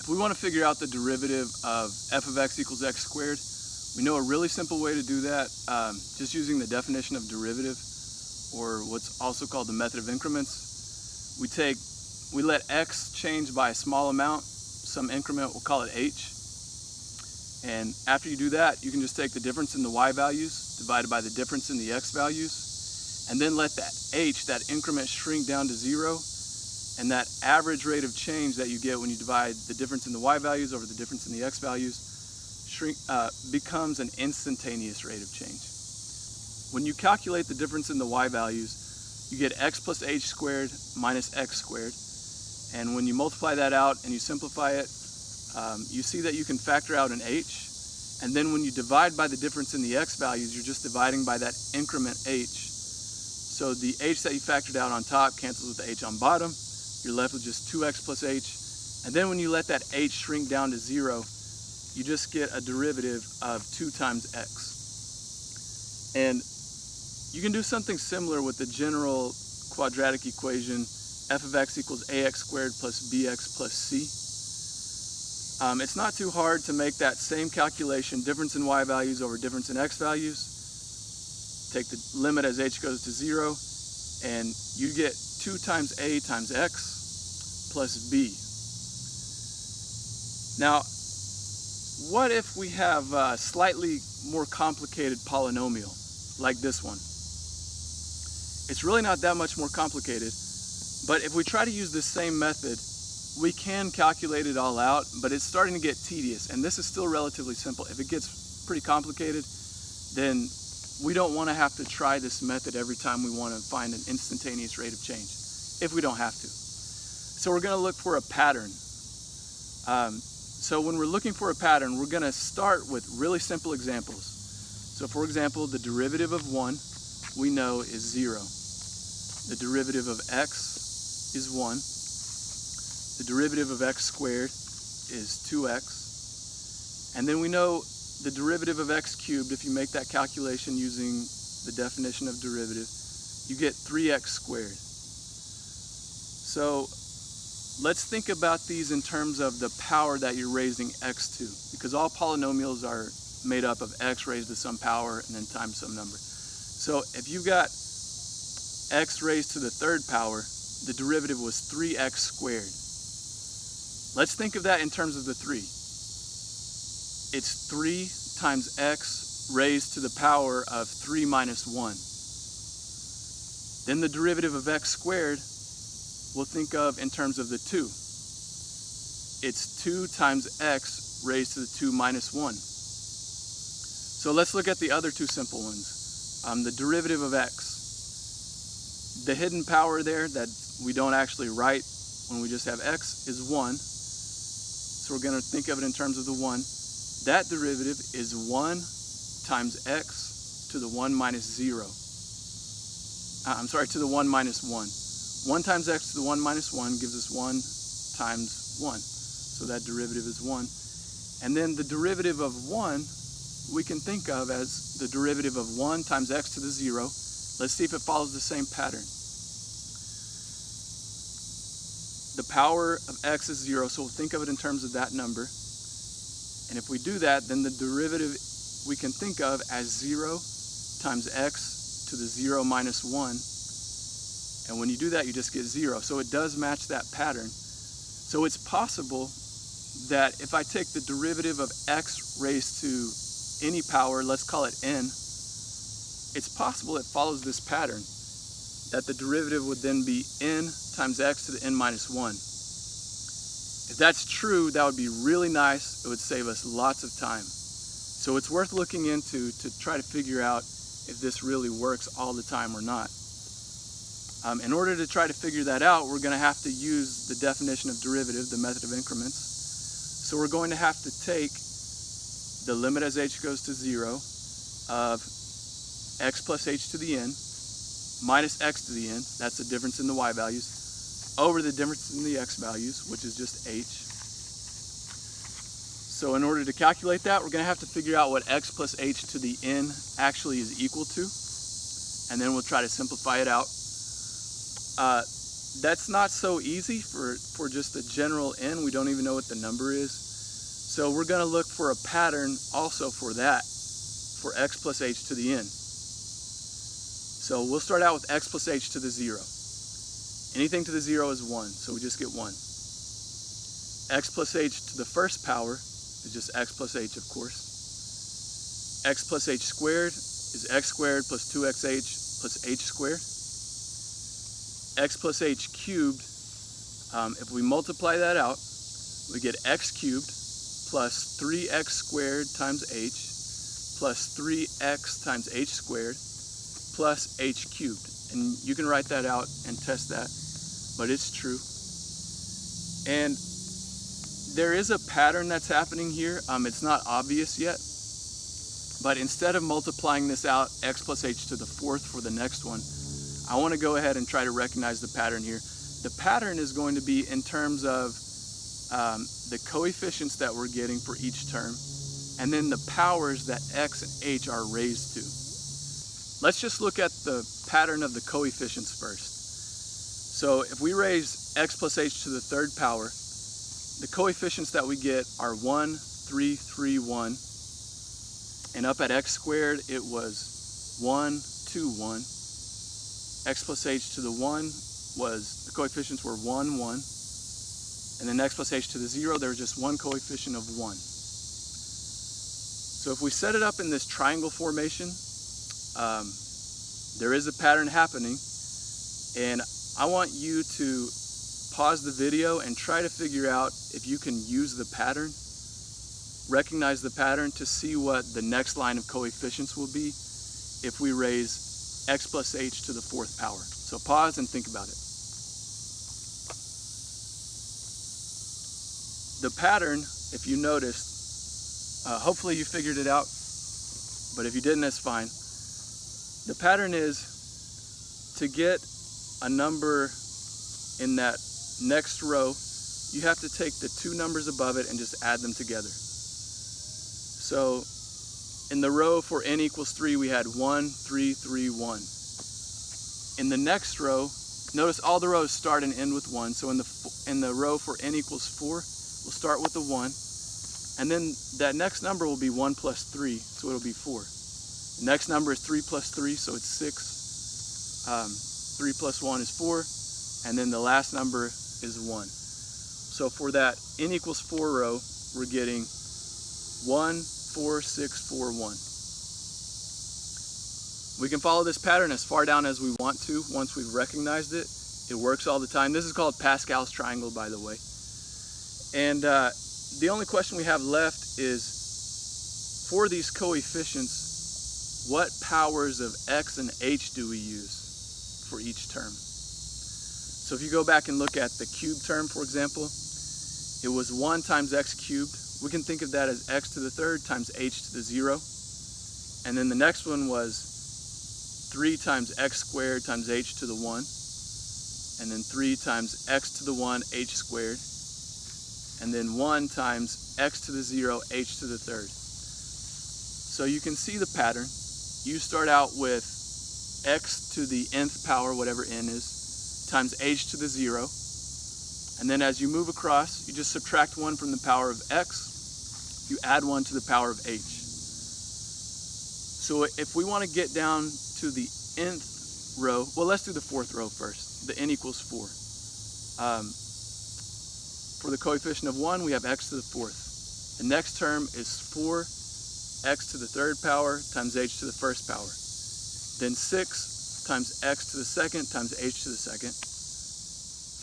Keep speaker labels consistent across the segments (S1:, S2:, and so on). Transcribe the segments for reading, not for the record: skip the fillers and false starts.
S1: If we want to figure out the derivative of f of x equals x squared, we know a really simple way to do that, just using the definition of derivative, or what's also called the method of increments. We let x change by a small amount, some increment, we'll call it h. And after you do that, you can just take the difference in the y values divided by the difference in the x values, and then let that h, that increment, shrink down to 0. And that average rate of change that you get when you divide the difference in the y values over the difference in the x values becomes an instantaneous rate of change. When you calculate the difference in the y values, you get x plus h squared minus x squared. And when you multiply that out and you simplify it, you see that you can factor out an h. And then when you divide by the difference in the x values, you're just dividing by that increment h. So the h that you factored out on top cancels with the h on bottom. You're left with just 2x plus h. And then when you let that h shrink down to 0, you just get a derivative of 2 times x. And you can do something similar with the general quadratic equation f of x equals ax squared plus bx plus c. It's not too hard to make that same calculation, difference in y values over difference in x values. Take the limit as h goes to 0, and you get 2 times a times x plus b. Now, what if we have a slightly more complicated polynomial, like this one? It's really not that much more complicated, but if we try to use this same method, we can calculate it all out, but it's starting to get tedious, and this is still relatively simple. If it gets pretty complicated, then we don't want to have to try this method every time we want to find an instantaneous rate of change, if we don't have to. So we're going to look for a pattern. So when we're looking for a pattern, we're going to start with really simple examples. So for example, the derivative of 1 we know is 0. The derivative of x is 1. The derivative of x squared is 2x. And then we know the derivative of x cubed, if you make that calculation using the definition of derivative, you get 3x squared. So let's think about these in terms of the power that you're raising x to, because all polynomials are made up of x raised to some power and then times some number. So if you've got x raised to the 3rd power, the derivative was 3x squared. Let's think of that in terms of the 3. It's 3 times x raised to the power of 3 minus 1. Then the derivative of x squared we'll think of in terms of the 2. It's 2 times x raised to the 2 minus 1. So let's look at the other two simple ones. The derivative of x. The hidden power there that we don't actually write when we just have x is 1. So we're going to think of it in terms of the 1. That derivative is 1 times x to the 1 minus 0. To the 1 minus 1. 1 times x to the 1 minus 1 gives us 1 times 1. So that derivative is 1. And then the derivative of 1 we can think of as the derivative of 1 times x to the 0. Let's see if it follows the same pattern. The power of x is 0, so we'll think of it in terms of that number. And if we do that, then the derivative we can think of as 0 times x to the 0 minus 1. And when you do that, you just get 0. So it does match that pattern. So it's possible that if I take the derivative of x raised to any power, let's call it n, it's possible it follows this pattern, that the derivative would then be n times x to the n minus 1. If that's true, that would be really nice. It would save us lots of time. So it's worth looking into to try to figure out if this really works all the time or not. In order to try to figure that out, we're going to have to use the definition of derivative, the method of increments. So we're going to have to take the limit as h goes to 0 of x plus h to the n minus x to the n, that's the difference in the y values, over the difference in the x values, which is just h. So in order to calculate that, we're going to have to figure out what x plus h to the n actually is equal to, and then we'll try to simplify it out. that's not so easy for just a general n. We don't even know what the number is. So we're going to look for a pattern also for that, for x plus h to the n. So we'll start out with x plus h to the 0. Anything to the 0 is 1, so we just get 1. X plus h to the first power is just x plus h, of course. X plus h squared is x squared plus 2xh plus h squared. X plus h cubed, if we multiply that out, we get x cubed plus 3x squared times h plus 3x times h squared plus h cubed. And you can write that out and test that, but it's true. And there is a pattern that's happening here. It's not obvious yet, but instead of multiplying this out, x plus h to the 4th for the next one, I want to go ahead and try to recognize the pattern here. The pattern is going to be in terms of the coefficients that we're getting for each term, and then the powers that x and h are raised to. Let's just look at the pattern of the coefficients first. So if we raise x plus h to the 3rd power, the coefficients that we get are 1, 3, 3, 1. And up at x squared, it was 1, 2, 1. X plus h to the 1 was, the coefficients were 1, 1. And then x plus h to the 0, there was just one coefficient of 1. So if we set it up in this triangle formation, there is a pattern happening. And I want you to pause the video and try to figure out if you can use the pattern, recognize the pattern to see what the next line of coefficients will be if we raise x plus h to the 4th power. So pause and think about it. The pattern, if you noticed, hopefully you figured it out, but if you didn't, that's fine. The pattern is to get a number in that next row, you have to take the two numbers above it and just add them together. So in the row for n equals 3, we had 1, 3, 3, 1. In the next row, notice all the rows start and end with 1. So in the row for n equals 4, we'll start with the 1. And then that next number will be 1 plus 3, so it'll be 4. The next number is 3 plus 3, so it's 6. 3 plus 1 is 4. And then the last number is 1. So for that n equals 4 row, we're getting 1, 4, 6, 4, 1. We can follow this pattern as far down as we want to once we've recognized it. It works all the time. This is called Pascal's triangle, by the way. And the only question we have left is, for these coefficients, what powers of x and h do we use for each term? So if you go back and look at the cube term, for example, it was 1 times x cubed. We can think of that as x to the 3rd times h to the 0. And then the next one was 3 times x squared times h to the 1. And then 3 times x to the 1, h squared. And then 1 times x to the 0, h to the 3rd. So you can see the pattern. You start out with x to the nth power, whatever n is, times h to the 0. And then as you move across, you just subtract 1 from the power of x, you add 1 to the power of h. So if we want to get down to the nth row, well, let's do the 4th row first, the n equals 4. For the coefficient of 1, we have x to the 4th. The next term is 4x to the 3rd power times h to the 1st power. Then 6 times x to the 2nd times h to the 2nd.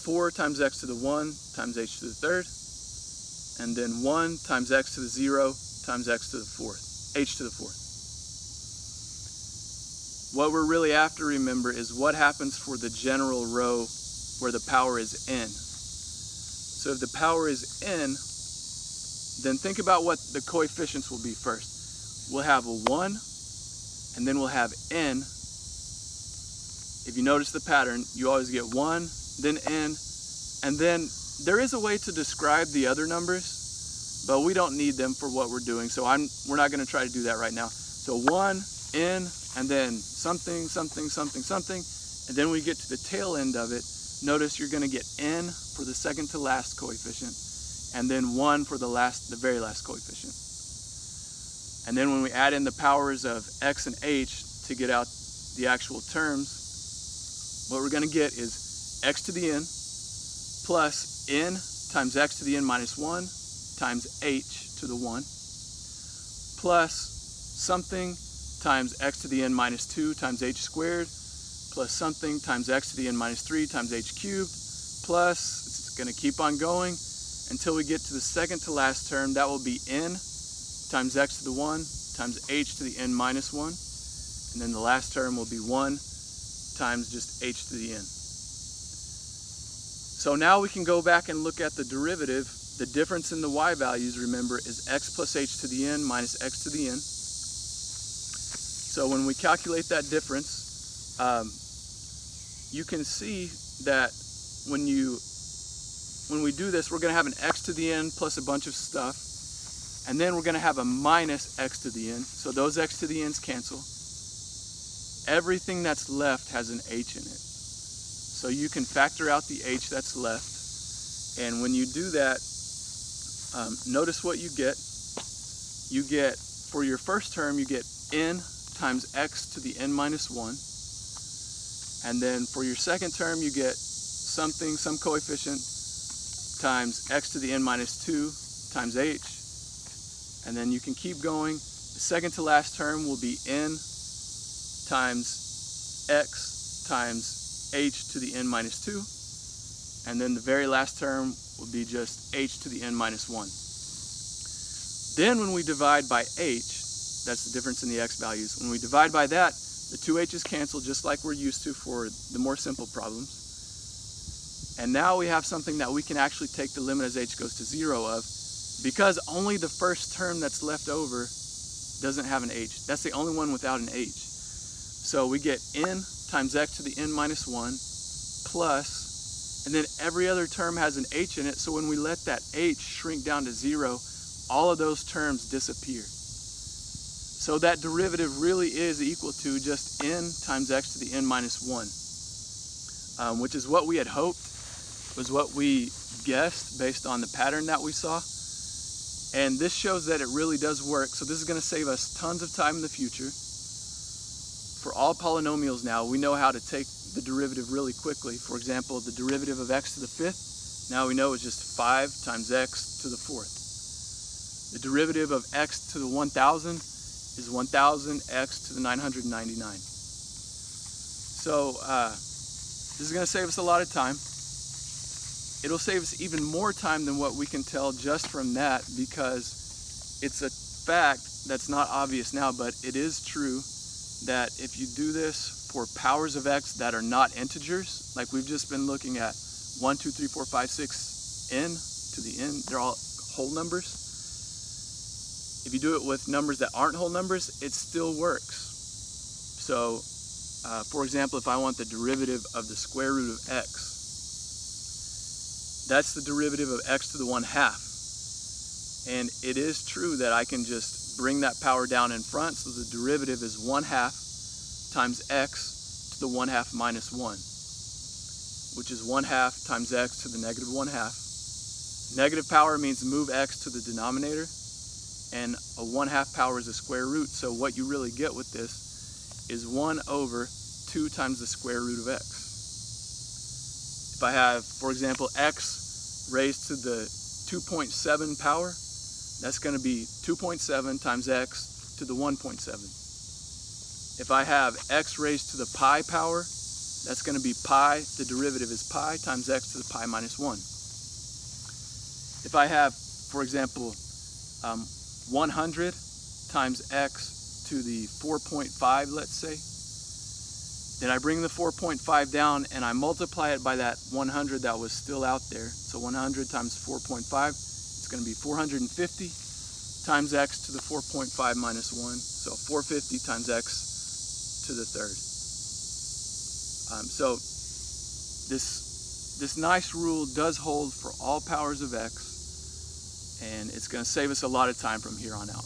S1: 4 times x to the 1 times h to the 3rd. And then 1 times x to the 0 times x to the 4th, h to the 4th. What we're really after, remember, is what happens for the general row where the power is n. So if the power is n, then think about what the coefficients will be first. We'll have a 1, and then we'll have n. If you notice the pattern, you always get 1, then n, and then there is a way to describe the other numbers, but we don't need them for what we're doing, so we're not going to try to do that right now. So 1, n, and then something, something, something, something, and then we get to the tail end of it, notice you're going to get n for the second to last coefficient, and then 1 for the very last coefficient. And then when we add in the powers of x and h to get out the actual terms, what we're going to get is x to the n plus n times x to the n minus 1 times h to the 1 plus something times x to the n minus 2 times h squared plus something times x to the n minus 3 times h cubed plus, it's going to keep on going until we get to the second to last term. That will be n times x to the 1 times h to the n minus 1. And then the last term will be 1 times just h to the n. So now we can go back and look at the derivative. The difference in the y values, remember, is x plus h to the n minus x to the n. So when we calculate that difference, you can see that when we do this, we're going to have an x to the n plus a bunch of stuff, and then we're going to have a minus x to the n. So those x to the n's cancel. Everything that's left has an h in it. So you can factor out the h that's left, and when you do that, notice what you get. You get, for your first term, you get n times x to the n minus 1. And then for your second term, you get something, some coefficient, times x to the n minus 2 times h. And then you can keep going. The second to last term will be n times x times h to the n minus 2. And then the very last term will be just h to the n minus 1. Then when we divide by h, that's the difference in the x values. When we divide by that, the two h's cancel just like we're used to for the more simple problems. And now we have something that we can actually take the limit as h goes to 0 of, because only the first term that's left over doesn't have an h. That's the only one without an h. So we get n times x to the n minus 1 plus, and then every other term has an h in it, so when we let that h shrink down to 0, all of those terms disappear. So that derivative really is equal to just n times x to the n minus 1, which is what we had hoped, was what we guessed based on the pattern that we saw. And this shows that it really does work. So this is going to save us tons of time in the future. For all polynomials now, we know how to take the derivative really quickly. For example, the derivative of x to the 5th, now we know is just 5 times x to the 4th. The derivative of x to the 1000 is 1000x to the 999. So this is going to save us a lot of time. It'll save us even more time than what we can tell just from that, because it's a fact that's not obvious now, but it is true that if you do this for powers of x that are not integers, like we've just been looking at 1, 2, 3, 4, 5, 6, n to the n, they're all whole numbers. If you do it with numbers that aren't whole numbers, it still works. So, for example, if I want the derivative of the square root of x, that's the derivative of x to the 1/2. And it is true that I can just bring that power down in front, so the derivative is 1/2 times x to the 1/2 minus 1, which is 1/2 times x to the negative 1/2. Negative power means move x to the denominator, and a 1/2 power is a square root, so what you really get with this is 1 over 2 times the square root of x. If I have, for example, x raised to the 2.7 power, that's going to be 2.7 times x to the 1.7. If I have x raised to the pi power, that's going to be pi, the derivative is pi, times x to the pi minus 1. If I have, for example, 100 times x to the 4.5, let's say, then I bring the 4.5 down and I multiply it by that 100 that was still out there. So 100 times 4.5, it's going to be 450 times x to the 4.5 minus 1. So 450 times x to the 3rd. So this nice rule does hold for all powers of x, and it's going to save us a lot of time from here on out.